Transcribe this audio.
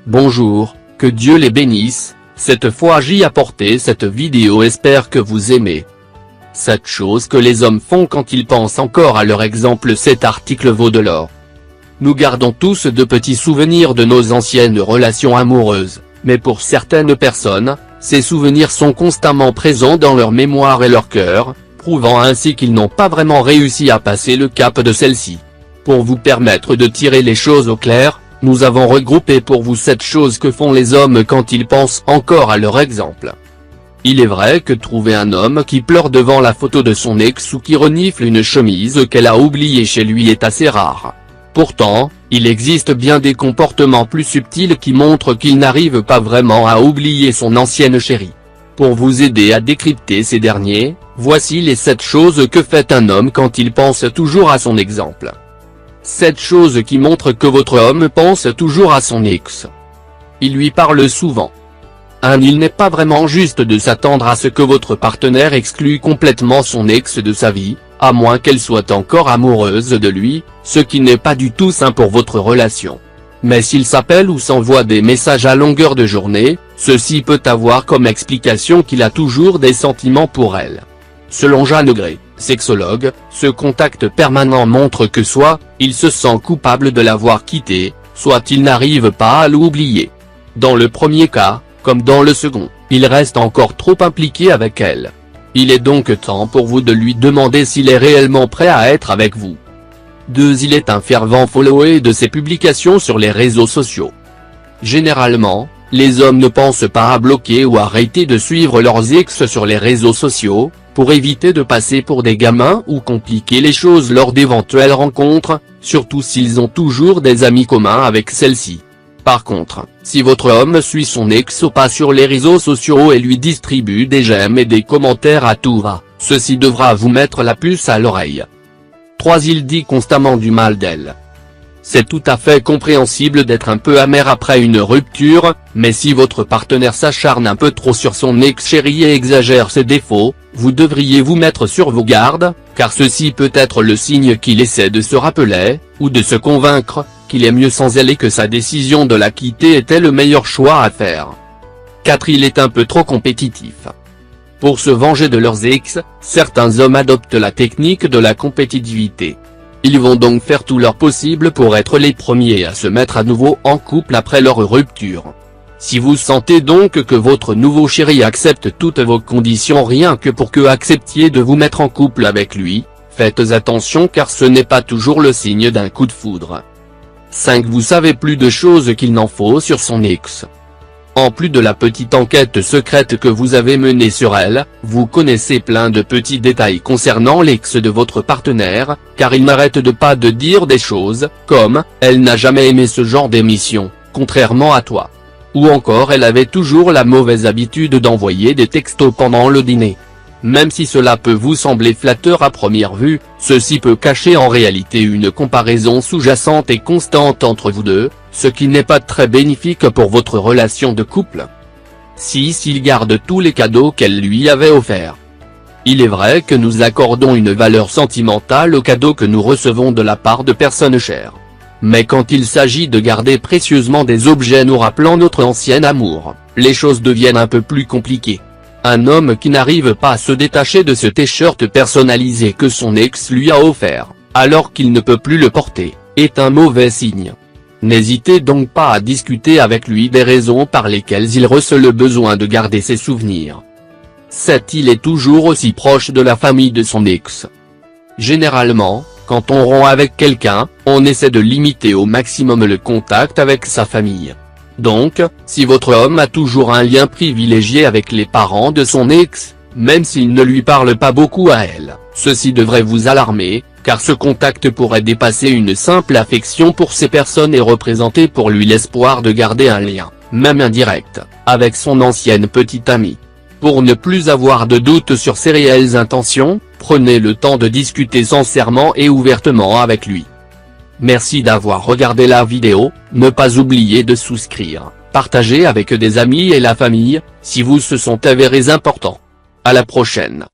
Bonjour, que Dieu les bénisse, cette fois j'y apporté cette vidéo, espère que vous aimez. Cette chose que les hommes font quand ils pensent encore à leur exemple, cet article vaut de l'or. Nous gardons tous de petits souvenirs de nos anciennes relations amoureuses, mais pour certaines personnes, ces souvenirs sont constamment présents dans leur mémoire et leur cœur, prouvant ainsi qu'ils n'ont pas vraiment réussi à passer le cap de celle-ci. Pour vous permettre de tirer les choses au clair, nous avons regroupé pour vous 7 choses que font les hommes quand ils pensent encore à leur exemple. Il est vrai que trouver un homme qui pleure devant la photo de son ex ou qui renifle une chemise qu'elle a oubliée chez lui est assez rare. Pourtant, il existe bien des comportements plus subtils qui montrent qu'il n'arrive pas vraiment à oublier son ancienne chérie. Pour vous aider à décrypter ces derniers, voici les 7 choses que fait un homme quand il pense toujours à son exemple. 7 choses qui montrent que votre homme pense toujours à son ex. Il lui parle souvent. 1. Il n'est pas vraiment juste de s'attendre à ce que votre partenaire exclue complètement son ex de sa vie, à moins qu'elle soit encore amoureuse de lui, ce qui n'est pas du tout sain pour votre relation. Mais s'il s'appelle ou s'envoie des messages à longueur de journée, ceci peut avoir comme explication qu'il a toujours des sentiments pour elle. Selon Jeanne Gray, sexologue, ce contact permanent montre que soit, il se sent coupable de l'avoir quitté, soit il n'arrive pas à l'oublier. Dans le premier cas, comme dans le second, il reste encore trop impliqué avec elle. Il est donc temps pour vous de lui demander s'il est réellement prêt à être avec vous. 2. Il est un fervent follower de ses publications sur les réseaux sociaux. Généralement, les hommes ne pensent pas à bloquer ou arrêter de suivre leurs ex sur les réseaux sociaux, pour éviter de passer pour des gamins ou compliquer les choses lors d'éventuelles rencontres, surtout s'ils ont toujours des amis communs avec celle-ci. Par contre, si votre homme suit son ex au pas sur les réseaux sociaux et lui distribue des j'aime et des commentaires à tout va, ceci devra vous mettre la puce à l'oreille. 3. Il dit constamment du mal d'elle. C'est tout à fait compréhensible d'être un peu amer après une rupture, mais si votre partenaire s'acharne un peu trop sur son ex-chérie et exagère ses défauts, vous devriez vous mettre sur vos gardes, car ceci peut être le signe qu'il essaie de se rappeler, ou de se convaincre, qu'il est mieux sans elle et que sa décision de la quitter était le meilleur choix à faire. 4. Il est un peu trop compétitif. Pour se venger de leurs ex, certains hommes adoptent la technique de la compétitivité. Ils vont donc faire tout leur possible pour être les premiers à se mettre à nouveau en couple après leur rupture. Si vous sentez donc que votre nouveau chéri accepte toutes vos conditions rien que pour que acceptiez de vous mettre en couple avec lui, faites attention car ce n'est pas toujours le signe d'un coup de foudre. 5. Vous savez plus de choses qu'il n'en faut sur son ex. En plus de la petite enquête secrète que vous avez menée sur elle, vous connaissez plein de petits détails concernant l'ex de votre partenaire, car il n'arrête pas de dire des choses, comme « elle n'a jamais aimé ce genre d'émission, contrairement à toi ». Ou encore elle avait toujours la mauvaise habitude d'envoyer des textos pendant le dîner. Même si cela peut vous sembler flatteur à première vue, ceci peut cacher en réalité une comparaison sous-jacente et constante entre vous deux, ce qui n'est pas très bénéfique pour votre relation de couple. 6. Il garde tous les cadeaux qu'elle lui avait offerts. Il est vrai que nous accordons une valeur sentimentale aux cadeaux que nous recevons de la part de personnes chères. Mais quand il s'agit de garder précieusement des objets nous rappelant notre ancien amour, les choses deviennent un peu plus compliquées. Un homme qui n'arrive pas à se détacher de ce t-shirt personnalisé que son ex lui a offert, alors qu'il ne peut plus le porter, est un mauvais signe. N'hésitez donc pas à discuter avec lui des raisons par lesquelles il ressent le besoin de garder ses souvenirs. 7. Il est toujours aussi proche de la famille de son ex. Généralement, quand on rompt avec quelqu'un, on essaie de limiter au maximum le contact avec sa famille. Donc, si votre homme a toujours un lien privilégié avec les parents de son ex, même s'il ne lui parle pas beaucoup à elle, ceci devrait vous alarmer, car ce contact pourrait dépasser une simple affection pour ces personnes et représenter pour lui l'espoir de garder un lien, même indirect, avec son ancienne petite amie. Pour ne plus avoir de doute sur ses réelles intentions, prenez le temps de discuter sincèrement et ouvertement avec lui. Merci d'avoir regardé la vidéo, ne pas oublier de souscrire, partager avec des amis et la famille, si vous se sont avérés importants. À la prochaine.